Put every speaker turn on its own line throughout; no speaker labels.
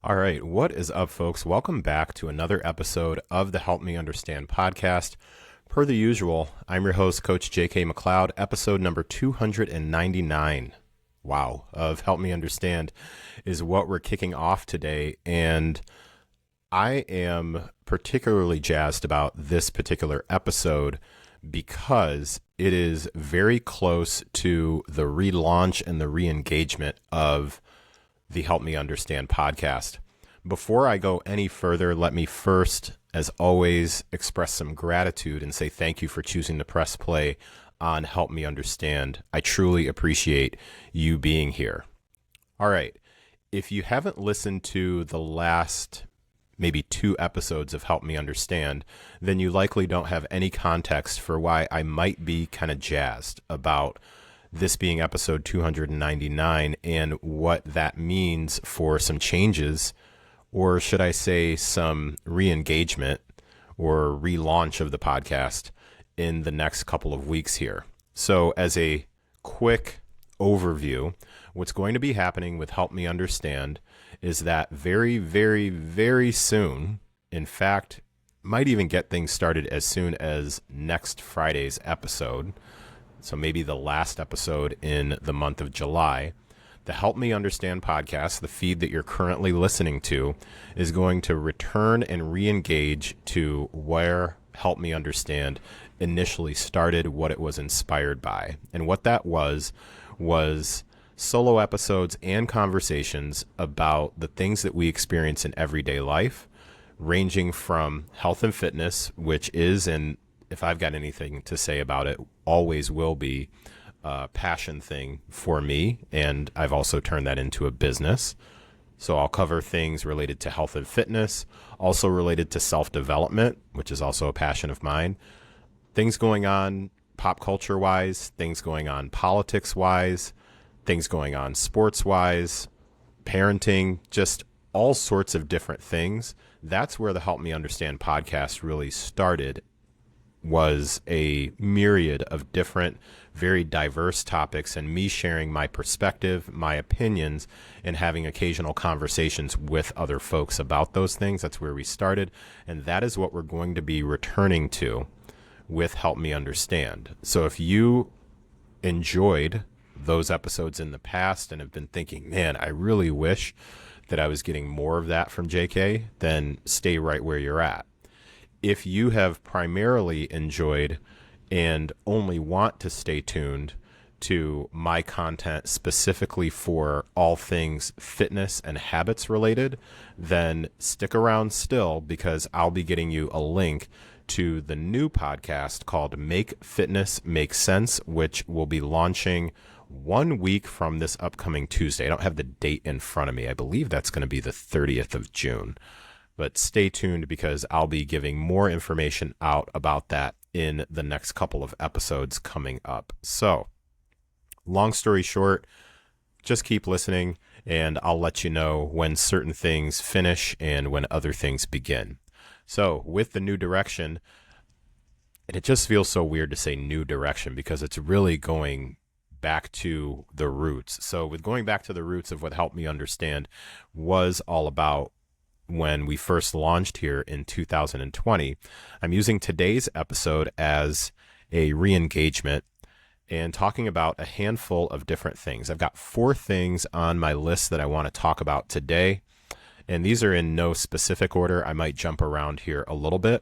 All right, what is up, folks? Welcome back to another episode of the Help Me Understand podcast. Per the usual, I'm your host, Coach J.K. McLeod, episode number 299. Wow, of Help Me Understand is what we're kicking off today, and I am particularly jazzed about this particular episode because it is very close to the relaunch and the re-engagement of the Help Me Understand podcast. Before I go any further, let me first, as always, express some gratitude and say thank you for choosing to press play on Help Me Understand. I truly appreciate you being here. All right. If you haven't listened to the last maybe 2 episodes of Help Me Understand, then you likely don't have any context for why I might be kind of jazzed about this being episode 299 and what that means for some changes, or should I say some re-engagement or relaunch of the podcast in the next couple of weeks here. So as a quick overview, what's going to be happening with Help Me Understand is that very, very, very soon, in fact, might even get things started as soon as next Friday's episode, so maybe the last episode in the month of July, the Help Me Understand podcast, the feed that you're currently listening to, is going to return and re-engage to where Help Me Understand initially started, what it was inspired by. And what that was solo episodes and conversations about the things that we experience in everyday life, ranging from health and fitness, which is, and if I've got anything to say about it, always will be a passion thing for me. And I've also turned that into a business. So I'll cover things related to health and fitness, also related to self-development, which is also a passion of mine. Things going on pop culture wise, things going on politics wise, things going on sports wise, parenting, just all sorts of different things. That's where the Help Me Understand podcast really started, was a myriad of different, very diverse topics and me sharing my perspective, my opinions, and having occasional conversations with other folks about those things. That's where we started. And that is what we're going to be returning to with Help Me Understand. So if you enjoyed those episodes in the past and have been thinking, man, I really wish that I was getting more of that from JK, then stay right where you're at. If you have primarily enjoyed and only want to stay tuned to my content specifically for all things fitness and habits related, then stick around still, because I'll be getting you a link to the new podcast called Make Fitness Make Sense, which will be launching 1 week from this upcoming Tuesday. I don't have the date in front of me. I believe that's going to be the 30th of June. But stay tuned, because I'll be giving more information out about that in the next couple of episodes coming up. So, long story short, just keep listening and I'll let you know when certain things finish and when other things begin. So, with the new direction, and it just feels so weird to say new direction because it's really going back to the roots. So, with going back to the roots of what Help Me Understand was all about, when we first launched here in 2020, I'm using today's episode as a re-engagement and talking about a handful of different things. I've got 4 things on my list that I want to talk about today, and these are in no specific order. I might jump around here a little bit.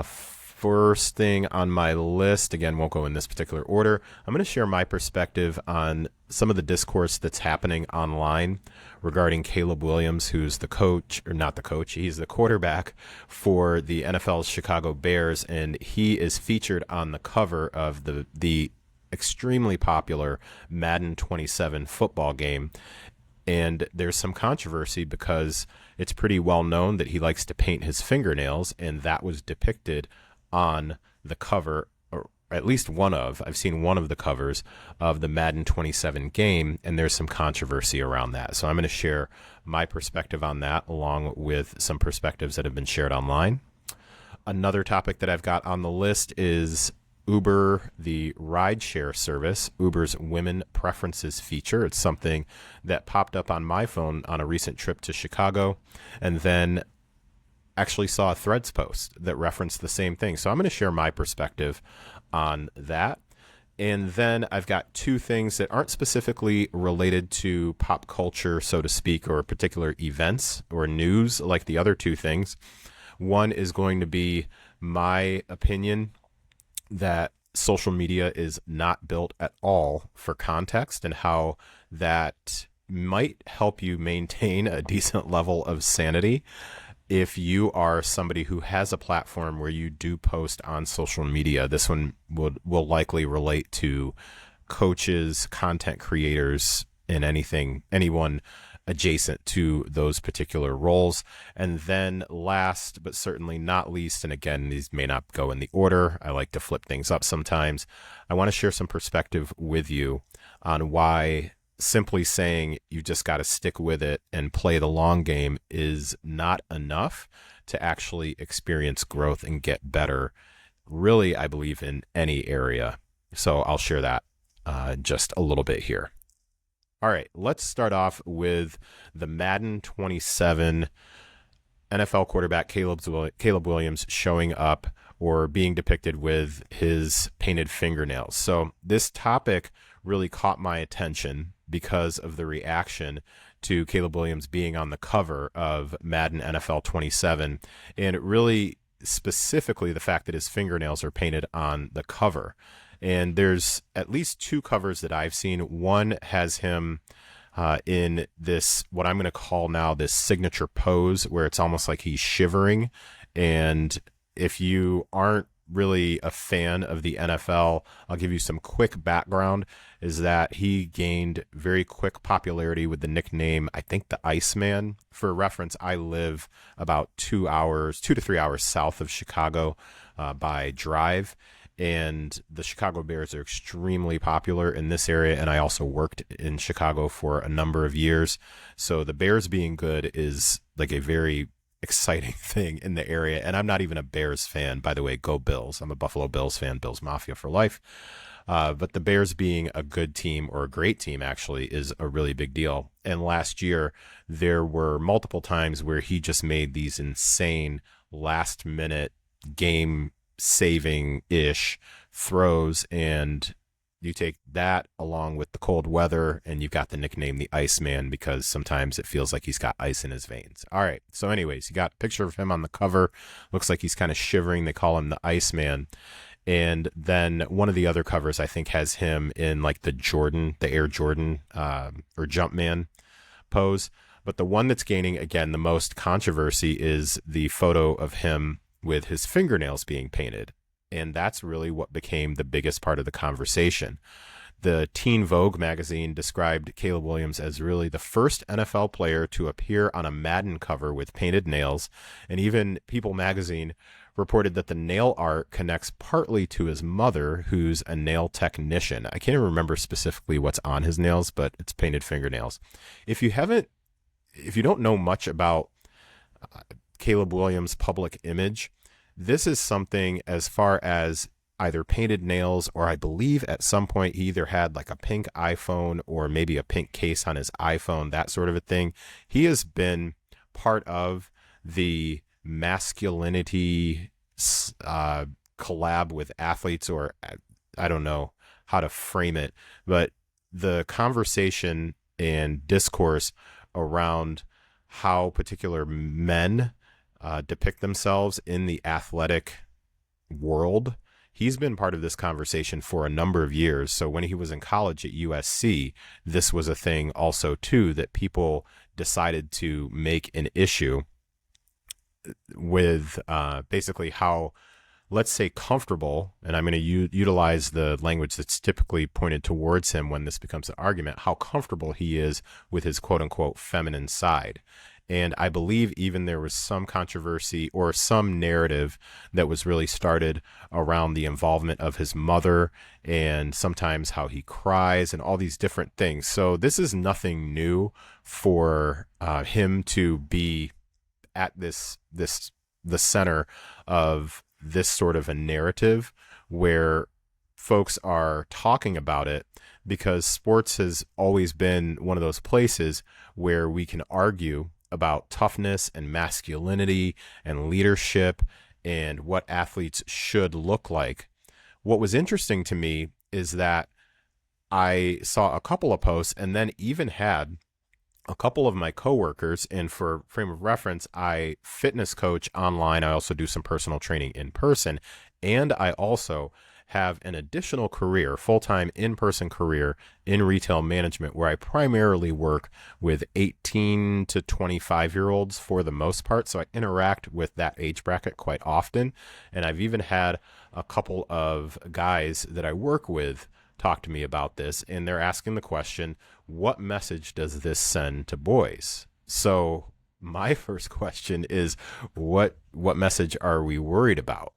First thing on my list, again, won't go in this particular order. I'm going to share my perspective on some of the discourse that's happening online regarding Caleb Williams, who's the coach, or not the coach, he's the quarterback for the NFL's Chicago Bears, and he is featured on the cover of the extremely popular Madden 27 football game. And there's some controversy because it's pretty well known that he likes to paint his fingernails, and that was depicted on the cover, or at least I've seen one of the covers of the Madden 27 game, and there's some controversy around that. So I'm going to share my perspective on that along with some perspectives that have been shared online. Another topic that I've got on the list is Uber, the rideshare service, Uber's Women Preferences feature. It's something that popped up on my phone on a recent trip to Chicago, and then actually saw a Threads post that referenced the same thing. So I'm going to share my perspective on that. And then I've got two things that aren't specifically related to pop culture, so to speak, or particular events or news like the other two things. One is going to be my opinion that social media is not built at all for context, and how that might help you maintain a decent level of sanity if you are somebody who has a platform where you do post on social media. This one will likely relate to coaches, content creators, and anyone adjacent to those particular roles. And then last, but certainly not least, and again, these may not go in the order, I like to flip things up sometimes, I want to share some perspective with you on why simply saying you just got to stick with it and play the long game is not enough to actually experience growth and get better, really, I believe, in any area. So I'll share that just a little bit here. All right, let's start off with the Madden 27 NFL quarterback Caleb Williams showing up or being depicted with his painted fingernails. So this topic really caught my attention because of the reaction to Caleb Williams being on the cover of Madden NFL 27, and really specifically the fact that his fingernails are painted on the cover. And there's at least two covers that I've seen. One has him in this, what I'm going to call now this signature pose, where it's almost like he's shivering. And if you aren't really a fan of the NFL, I'll give you some quick background, is that he gained very quick popularity with the nickname, I think, the Iceman. For reference, I live about 2 to 3 hours south of Chicago by drive. And the Chicago Bears are extremely popular in this area. And I also worked in Chicago for a number of years. So the Bears being good is like a very exciting thing in the area. And I'm not even a Bears fan, by the way. Go Bills. I'm a Buffalo Bills fan, Bills Mafia for life. But the Bears being a good team, or a great team actually, is a really big deal. And last year, there were multiple times where he just made these insane last minute game saving-ish throws, and you take that along with the cold weather and you've got the nickname the Iceman, because sometimes it feels like he's got ice in his veins. All right, so anyways, you got a picture of him on the cover. Looks like he's kind of shivering. They call him the Iceman. And then one of the other covers, I think, has him in like the Air Jordan or Jumpman pose. But the one that's gaining, again, the most controversy is the photo of him with his fingernails being painted. And that's really what became the biggest part of the conversation. The Teen Vogue magazine described Caleb Williams as really the first NFL player to appear on a Madden cover with painted nails. And even People magazine reported that the nail art connects partly to his mother, who's a nail technician. I can't even remember specifically what's on his nails, but it's painted fingernails. If you don't know much about Caleb Williams' public image, this is something, as far as either painted nails, or I believe at some point he either had like a pink iPhone or maybe a pink case on his iPhone, that sort of a thing. He has been part of the masculinity collab with athletes, or I don't know how to frame it, but the conversation and discourse around how particular men depict themselves in the athletic world. He's been part of this conversation for a number of years. So when he was in college at USC, this was a thing also too, that people decided to make an issue with basically how, let's say, comfortable, and I'm going to utilize the language that's typically pointed towards him when this becomes an argument, how comfortable he is with his quote unquote feminine side. And I believe even there was some controversy or some narrative that was really started around the involvement of his mother, and sometimes how he cries and all these different things. So this is nothing new for him to be at the center of this sort of a narrative, where folks are talking about it because sports has always been one of those places where we can argue about toughness and masculinity and leadership and what athletes should look like. What was interesting to me is that I saw a couple of posts and then even had a couple of my coworkers, and for frame of reference, I fitness coach online. I also do some personal training in person, and I also have an additional career, full-time in-person career in retail management, where I primarily work with 18 to 25-year-olds for the most part. So I interact with that age bracket quite often. And I've even had a couple of guys that I work with talk to me about this, and they're asking the question, what message does this send to boys? So my first question is, what message are we worried about?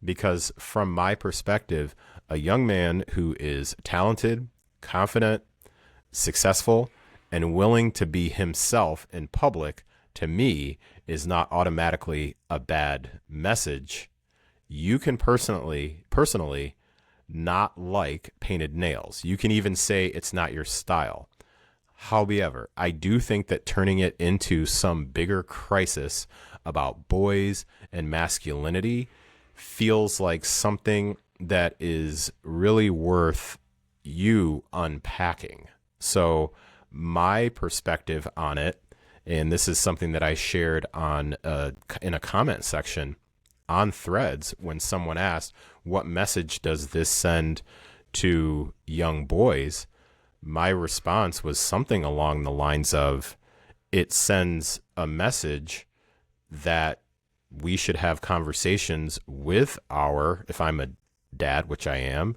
Because from my perspective, a young man who is talented, confident, successful, and willing to be himself in public, to me, is not automatically a bad message. You can personally not like painted nails. You can even say it's not your style. However, I do think that turning it into some bigger crisis about boys and masculinity feels like something that is really worth you unpacking. So my perspective on it, and this is something that I shared on in a comment section on Threads when someone asked, what message does this send to young boys? My response was something along the lines of, it sends a message that we should have conversations with if I'm a dad, which I am,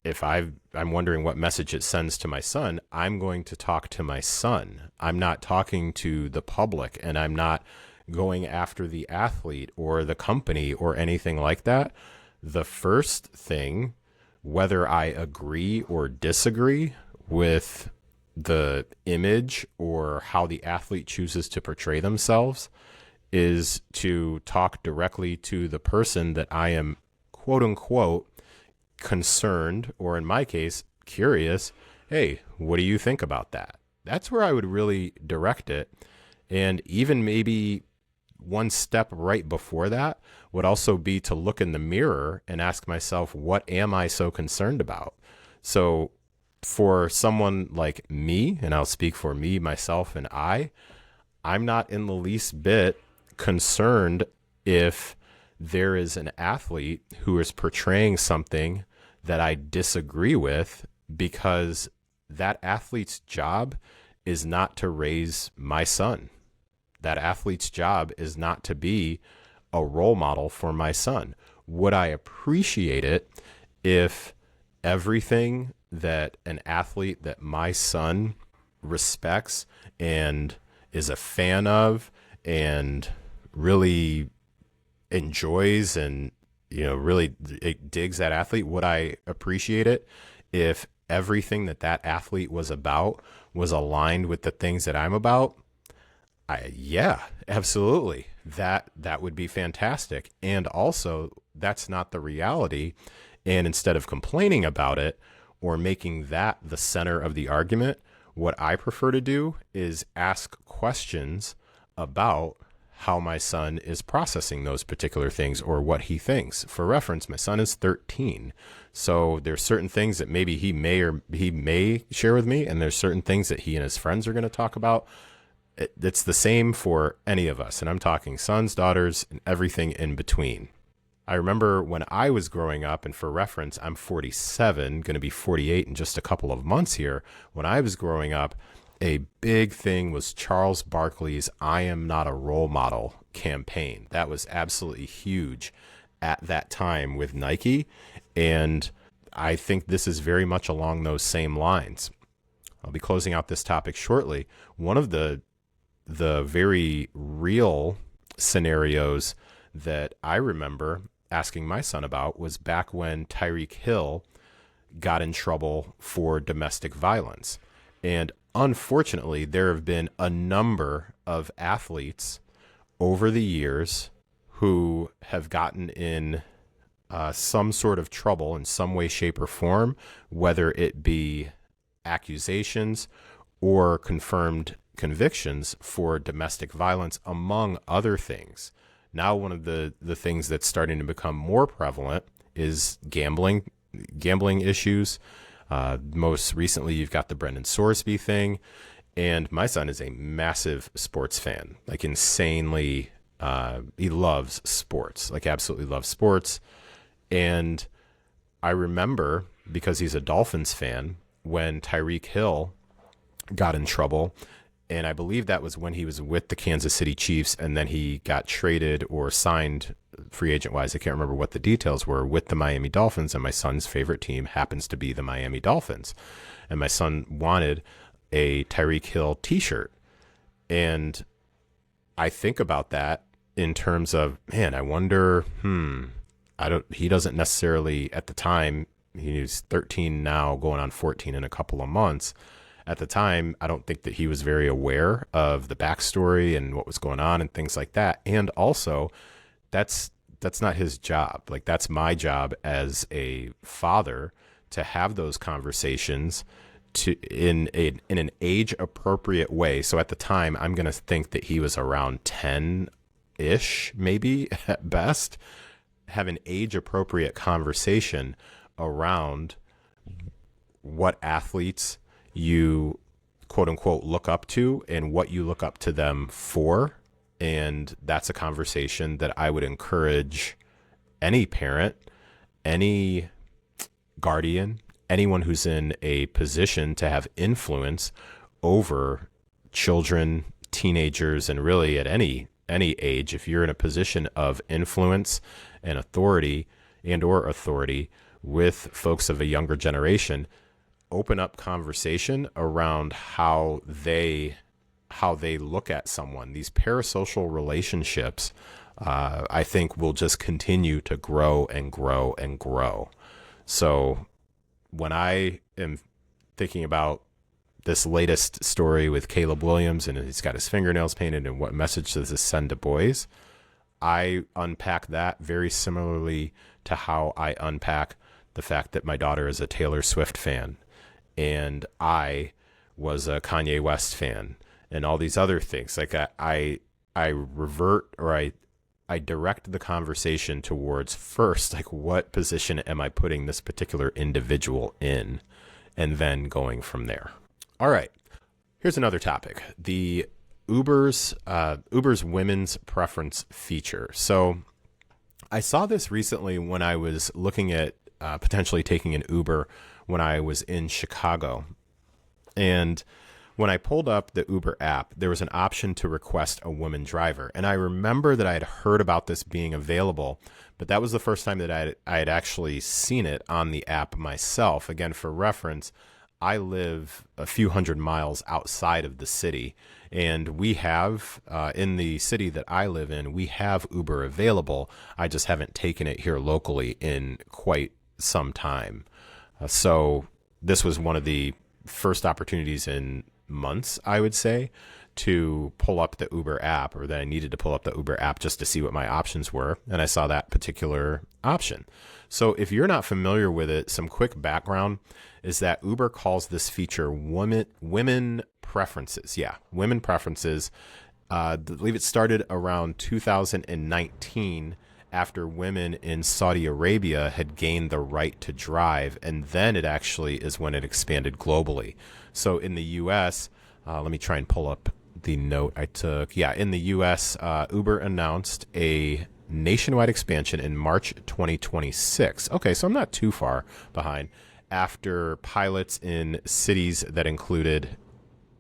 I'm wondering what message it sends to my son, I'm going to talk to my son. I'm not talking to the public, and I'm not going after the athlete or the company or anything like that. The first thing, whether I agree or disagree with the image or how the athlete chooses to portray themselves, is to talk directly to the person that I am, quote unquote, concerned, or in my case, curious. Hey, what do you think about that? That's where I would really direct it. And even maybe one step right before that would also be to look in the mirror and ask myself, what am I so concerned about? So for someone like me, and I'll speak for me, myself, and I'm not in the least bit concerned if there is an athlete who is portraying something that I disagree with, because that athlete's job is not to raise my son. That athlete's job is not to be a role model for my son. Would I appreciate it if everything that an athlete that my son respects and is a fan of and really enjoys and really digs that athlete, would I appreciate it if everything that athlete was about was aligned with the things that I'm about? Yeah, absolutely. That would be fantastic. And also, that's not the reality. And instead of complaining about it or making that the center of the argument, what I prefer to do is ask questions about how my son is processing those particular things or what he thinks. For reference, my son is 13. So there's certain things that maybe he may share with me, and there's certain things that he and his friends are going to talk about. It's the same for any of us. And I'm talking sons, daughters, and everything in between. I remember when I was growing up, and for reference, I'm 47, going to be 48 in just a couple of months here. When I was growing up, a big thing was Charles Barkley's "I Am Not a Role Model" campaign. That was absolutely huge at that time with Nike. And I think this is very much along those same lines. I'll be closing out this topic shortly. One of the very real scenarios that I remember asking my son about was back when Tyreek Hill got in trouble for domestic violence. And unfortunately, there have been a number of athletes over the years who have gotten in some sort of trouble in some way, shape, or form, whether it be accusations or confirmed convictions for domestic violence, among other things. Now, one of the things that's starting to become more prevalent is gambling issues. Most recently, you've got the Brendan Sorsby thing. And my son is a massive sports fan, like insanely. He loves sports, like absolutely loves sports. And I remember, because he's a Dolphins fan, when Tyreek Hill got in trouble, and I believe that was when he was with the Kansas City Chiefs, and then he got traded or signed free agent wise. I can't remember what the details were, with the Miami Dolphins, and my son's favorite team happens to be the Miami Dolphins. And my son wanted a Tyreek Hill t-shirt. And I think about that in terms of, man, I wonder, he doesn't necessarily, at the time, he's 13 now, going on 14 in a couple of months. At the time, I don't think that he was very aware of the backstory and what was going on and things like that. And also, that's not his job. Like, that's my job as a father, to have those conversations in an age appropriate way. So at the time, I'm going to think that he was around 10-ish, maybe at best. Have an age appropriate conversation around what athletes you quote unquote look up to and what you look up to them for. And that's a conversation that I would encourage any parent, any guardian, anyone who's in a position to have influence over children, teenagers, and really at any age. If you're in a position of influence and authority with folks of a younger generation, open up conversation around how they look at someone. These parasocial relationships, I think, will just continue to grow and grow and grow. So when I am thinking about this latest story with Caleb Williams, and he's got his fingernails painted, and what message does this send to boys, I unpack that very similarly to how I unpack the fact that my daughter is a Taylor Swift fan, and I was a Kanye West fan, and all these other things. Like I revert, or I direct the conversation towards, first, like, what position am I putting this particular individual in, and then going from there. All right, here's another topic: the Uber's women's preference feature. So I saw this recently when I was looking at potentially taking an Uber when I was in Chicago. And when I pulled up the Uber app, there was an option to request a woman driver. And I remember that I had heard about this being available, but that was the first time that I had actually seen it on the app myself. Again, for reference, I live a few hundred miles outside of the city, and we have, in the city that I live in, we have Uber available. I just haven't taken it here locally in quite some time. So this was one of the first opportunities in months, I would say, to pull up the Uber app, or that I needed to pull up the Uber app just to see what my options were. And I saw that particular option. So if you're not familiar with it, some quick background is that Uber calls this feature women preferences. Yeah, women preferences. I believe it started around 2019, after women in Saudi Arabia had gained the right to drive. And then it actually is when it expanded globally. So in the U.S., let me try and pull up the note I took. Yeah, in the U.S., Uber announced a nationwide expansion in March 2026. Okay, so I'm not too far behind, after pilots in cities that included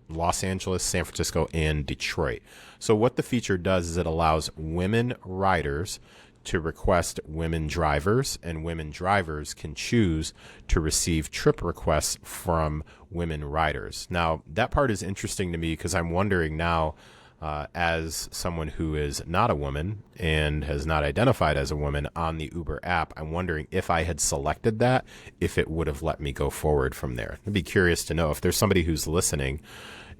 Los Angeles, San Francisco, and Detroit. So what the feature does is it allows women riders to request women drivers, and women drivers can choose to receive trip requests from women riders. Now, that part is interesting to me because I'm wondering now, as someone who is not a woman and has not identified as a woman on the Uber app, I'm wondering if I had selected that, if it would have let me go forward from there. I'd be curious to know if there's somebody who's listening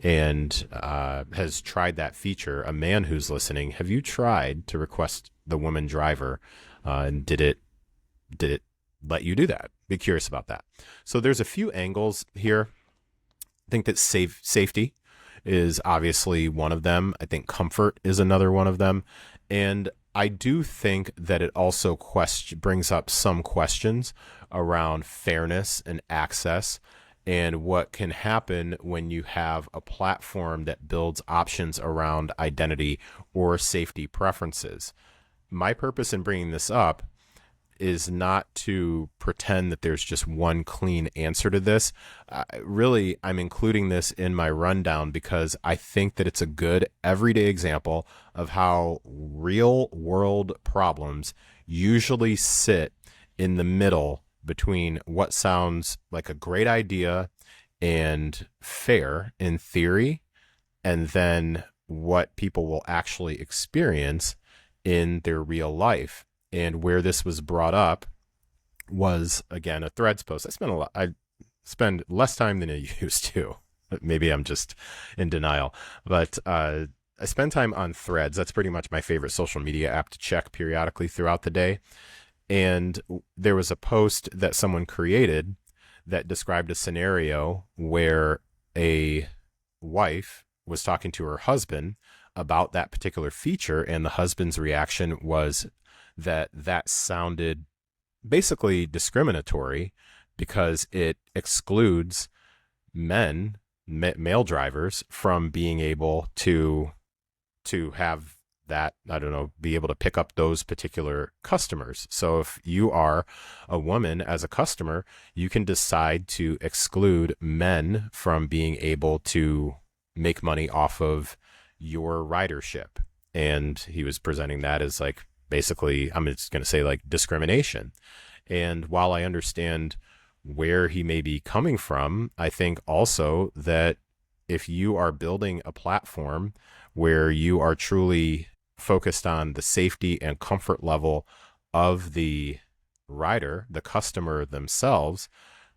and has tried that feature, a man who's listening. Have you tried to request the woman driver, and did did it let you do that? Be curious about that. So there's a few angles here. I think that safety is obviously one of them. I think comfort is another one of them. And I do think that it also brings up some questions around fairness and access and what can happen when you have a platform that builds options around identity or safety preferences. My purpose in bringing this up is not to pretend that there's just one clean answer to this. Really, I'm including this in my rundown because I think that it's a good everyday example of how real world problems usually sit in the middle between what sounds like a great idea and fair in theory, and then what people will actually experience in their real life. And where this was brought up was, again, a Threads post. I spend less time than I used to. Maybe I'm just in denial. But I spend time on Threads. That's pretty much my favorite social media app to check periodically throughout the day. And there was a post that someone created that described a scenario where a wife was talking to her husband about that particular feature, and the husband's reaction was that sounded basically discriminatory because it excludes male drivers from being able to have that, I don't know, be able to pick up those particular customers. So if you are a woman as a customer, you can decide to exclude men from being able to make money off of your ridership. And he was presenting that as like, basically, I'm just going to say like discrimination. And while I understand where he may be coming from, I think also that if you are building a platform where you are truly focused on the safety and comfort level of the rider, the customer themselves,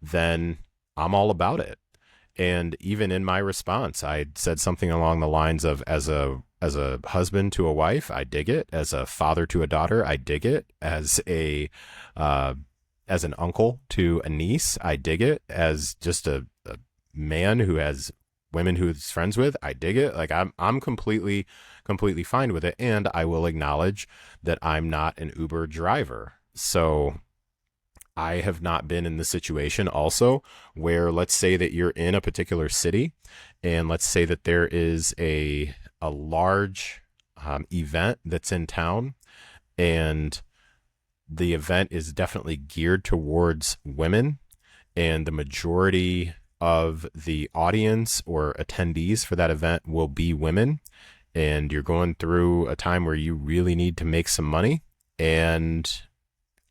then I'm all about it. And even in my response, I said something along the lines of, as a husband to a wife, I dig it. As a father to a daughter, I dig it. As an uncle to a niece, I dig it. As just a man who has women who he's friends with, I dig it. Like I'm completely fine with it. And I will acknowledge that I'm not an Uber driver. So I have not been in the situation also where, let's say that you're in a particular city, and let's say that there is a large event that's in town, and the event is definitely geared towards women, and the majority of the audience or attendees for that event will be women, and you're going through a time where you really need to make some money, and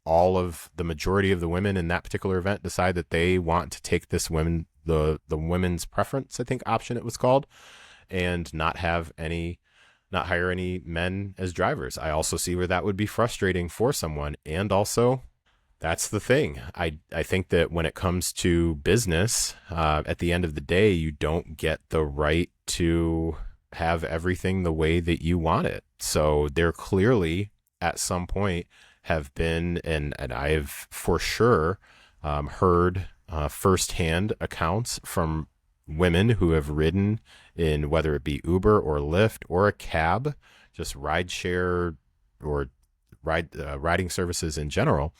all of the majority of the women in that particular event decide that they want to take this the women's preference, I think, option it was called, and not hire any men as drivers. I also see where that would be frustrating for someone. And also, that's the thing. I think that when it comes to business, at the end of the day, you don't get the right to have everything the way that you want it. So there clearly at some point have been, and I have for sure heard firsthand accounts from women who have ridden in, whether it be Uber or Lyft or a cab, just rideshare or riding services in general,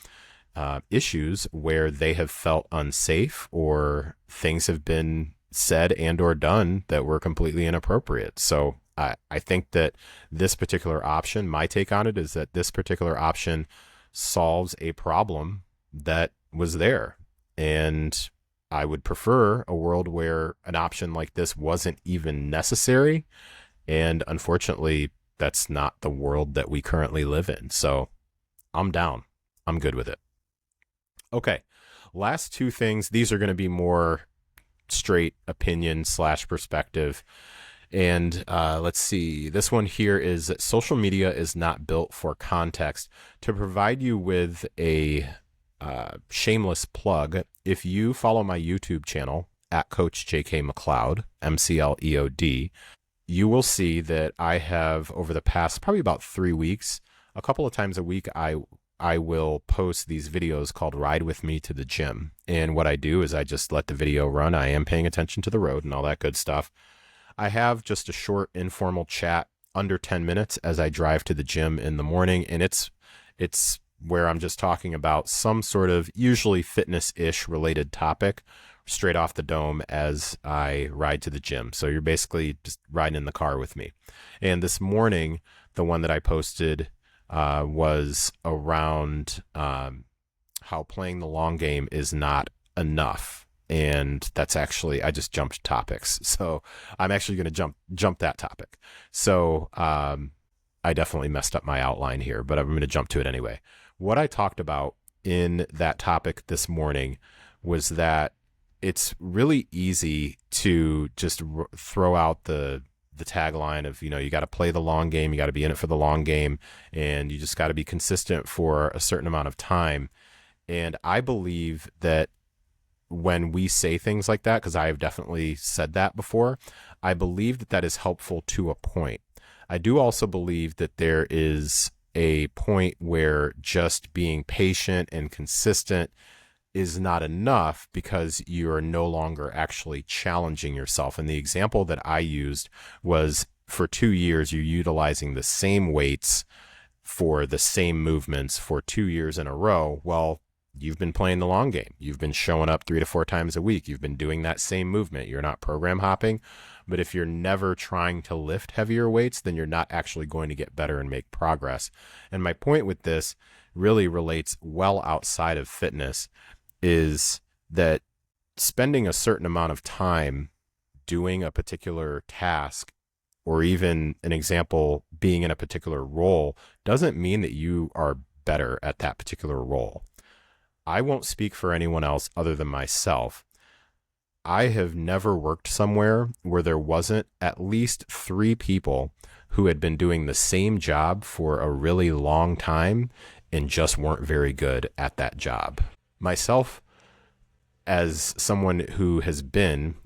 issues where they have felt unsafe or things have been said and or done that were completely inappropriate. So I think that this particular option, my take on it is that this particular option solves a problem that was there. And I would prefer a world where an option like this wasn't even necessary. And unfortunately, that's not the world that we currently live in. So I'm down. I'm good with it. Okay. Last two things. These are going to be more straight opinion / perspective. And let's see, this one here is that social media is not built for context. To provide you with a shameless plug, if you follow my YouTube channel at Coach JK McLeod, MCLEOD, you will see that I have, over the past probably about 3 weeks, a couple of times a week, I I will post these videos called Ride With Me to the Gym. And what I do is I just let the video run. I am paying attention to the road and all that good stuff. I have just a short informal chat under 10 minutes as I drive to the gym in the morning. And it's where I'm just talking about some sort of usually fitness-ish related topic straight off the dome as I ride to the gym. So you're basically just riding in the car with me. And this morning, the one that I posted was around how playing the long game is not enough. And that's actually, I just jumped topics. So I'm actually going to jump that topic. So I definitely messed up my outline here, but I'm going to jump to it anyway. What I talked about in that topic this morning was that it's really easy to just throw out the tagline of, you got to play the long game, you got to be in it for the long game, and you just got to be consistent for a certain amount of time. And I believe that when we say things like that, because I have definitely said that before, I believe that that is helpful to a point. I do also believe that there is a point where just being patient and consistent is not enough because you are no longer actually challenging yourself. And the example that I used was for 2 years, you're utilizing the same weights for the same movements for 2 years in a row. Well, you've been playing the long game. You've been showing up 3 to 4 times a week. You've been doing that same movement. You're not program hopping. But if you're never trying to lift heavier weights, then you're not actually going to get better and make progress. And my point with this really relates well outside of fitness, is that spending a certain amount of time doing a particular task, or even an example, being in a particular role, doesn't mean that you are better at that particular role. I won't speak for anyone else other than myself. I have never worked somewhere where there wasn't at least 3 people who had been doing the same job for a really long time and just weren't very good at that job. Myself, as someone who has been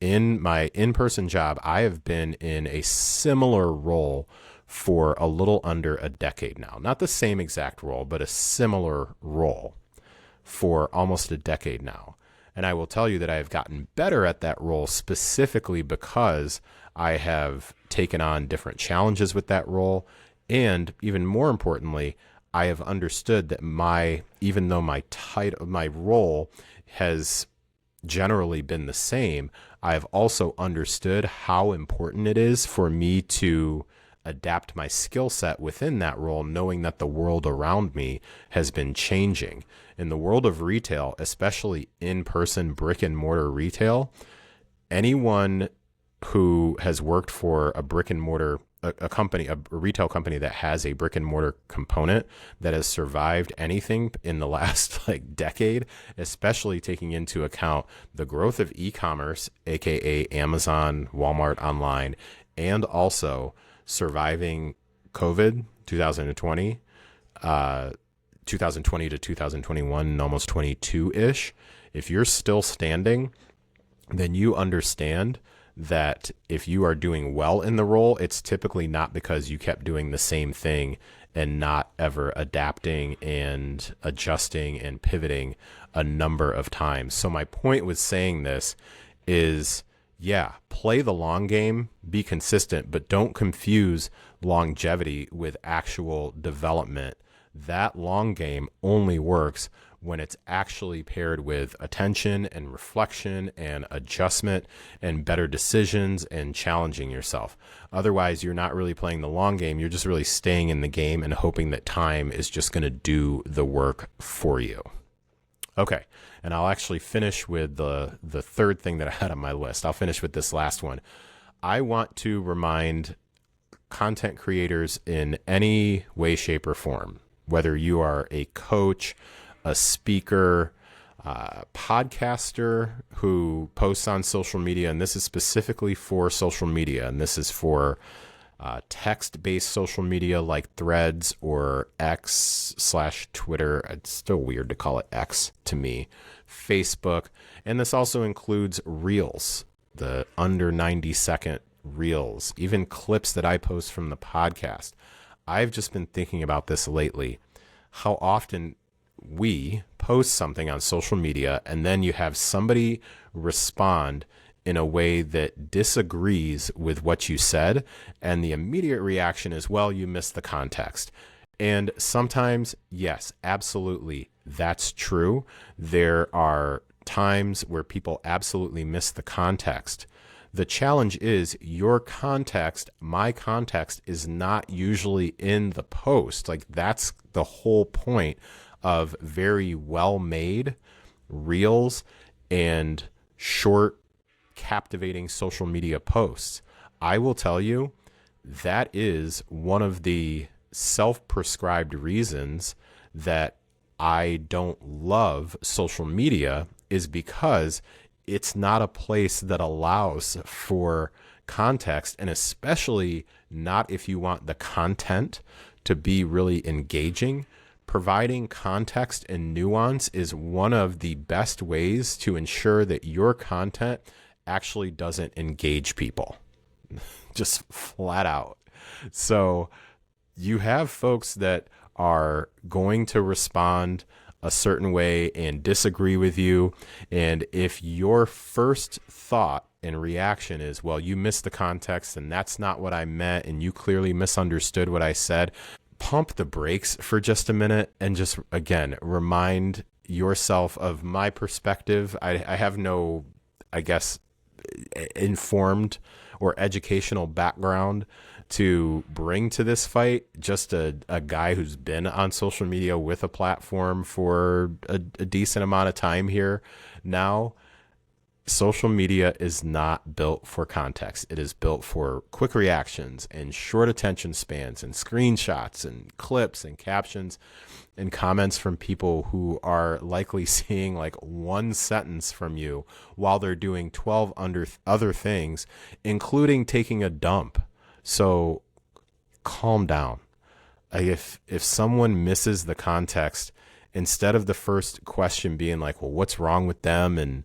in my in-person job, I have been in a similar role for a little under a decade now. Not the same exact role, but a similar role for almost a decade now. And I will tell you that I have gotten better at that role specifically because I have taken on different challenges with that role. And even more importantly, I have understood that even though my role has generally been the same, I have also understood how important it is for me to adapt my skill set within that role, knowing that the world around me has been changing. In the world of retail, especially in-person brick and mortar retail, anyone who has worked for a brick and mortar a retail company that has a brick and mortar component that has survived anything in the last decade, especially taking into account the growth of e-commerce, aka Amazon, Walmart online, and also surviving COVID 2020 to 2021 and almost 22-ish. If you're still standing, then you understand that if you are doing well in the role, it's typically not because you kept doing the same thing and not ever adapting and adjusting and pivoting a number of times. So my point with saying this is, yeah, play the long game, be consistent, but don't confuse longevity with actual development. That long game only works when it's actually paired with attention and reflection and adjustment and better decisions and challenging yourself. Otherwise, you're not really playing the long game. You're just really staying in the game and hoping that time is just going to do the work for you. Okay, and I'll actually finish with the third thing that I had on my list. I'll finish with this last one. I want to remind content creators in any way, shape, or form, whether you are a coach, a speaker, podcaster who posts on social media, and this is specifically for social media, and this is for text-based social media like Threads or X/Twitter. It's still weird to call it X to me. Facebook, and this also includes Reels, the under 90-second Reels, even clips that I post from the podcast. I've just been thinking about this lately. how often we post something on social media and then you have somebody respond in a way that disagrees with what you said, and the immediate reaction is, well, you missed the context. And sometimes, yes, absolutely, that's true. There are times where people absolutely miss the context. The challenge is your context, my context, is not usually in the post. Like, that's the whole point of very well-made reels and short, captivating social media posts. I will tell you, that is one of the self-prescribed reasons that I don't love social media, is because it's not a place that allows for context, and especially not if you want the content to be really engaging. Providing context and nuance is one of the best ways to ensure that your content actually doesn't engage people, just flat out. So you have folks that are going to respond a certain way and disagree with you. And if your first thought and reaction is, well, you missed the context and that's not what I meant, and you clearly misunderstood what I said, pump the brakes for just a minute and just, again, remind yourself of my perspective. I have no, I guess, informed or educational background to bring to this fight. Just a guy who's been on social media with a platform for a decent amount of time here now. Social media is not built for context. It is built for quick reactions and short attention spans and screenshots and clips and captions and comments from people who are likely seeing like one sentence from you while they're doing 12 other things, including taking a dump. So calm down. If someone misses the context, instead of the first question being like, well, what's wrong with them and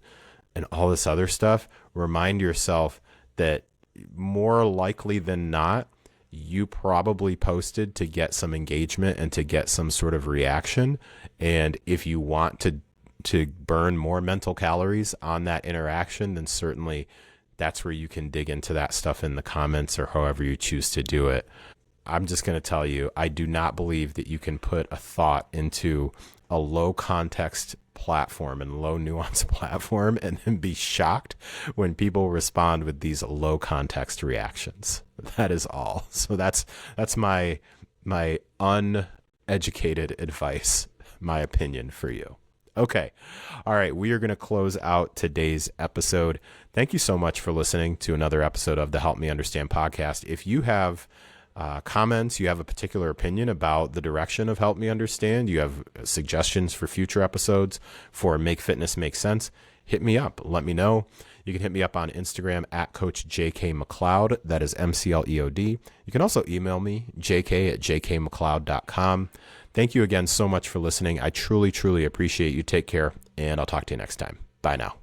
all this other stuff, remind yourself that more likely than not, you probably posted to get some engagement and to get some sort of reaction. And if you want to burn more mental calories on that interaction, then certainly that's where you can dig into that stuff in the comments or however you choose to do it. I'm just going to tell you, I do not believe that you can put a thought into a low context platform and low nuance platform and then be shocked when people respond with these low context reactions. That is all. So that's my uneducated advice, my opinion for you. Okay. All right. We are going to close out today's episode. Thank you so much for listening to another episode of the Help Me Understand podcast. If you have comments, you have a particular opinion about the direction of Help Me Understand, you have suggestions for future episodes for Make Fitness Make Sense, hit me up. Let me know. You can hit me up on Instagram at Coach JK McLeod. That is MCLEOD. You can also email me, jk@jkmcleod.com. Thank you again so much for listening. I truly, truly appreciate you. Take care, and I'll talk to you next time. Bye now.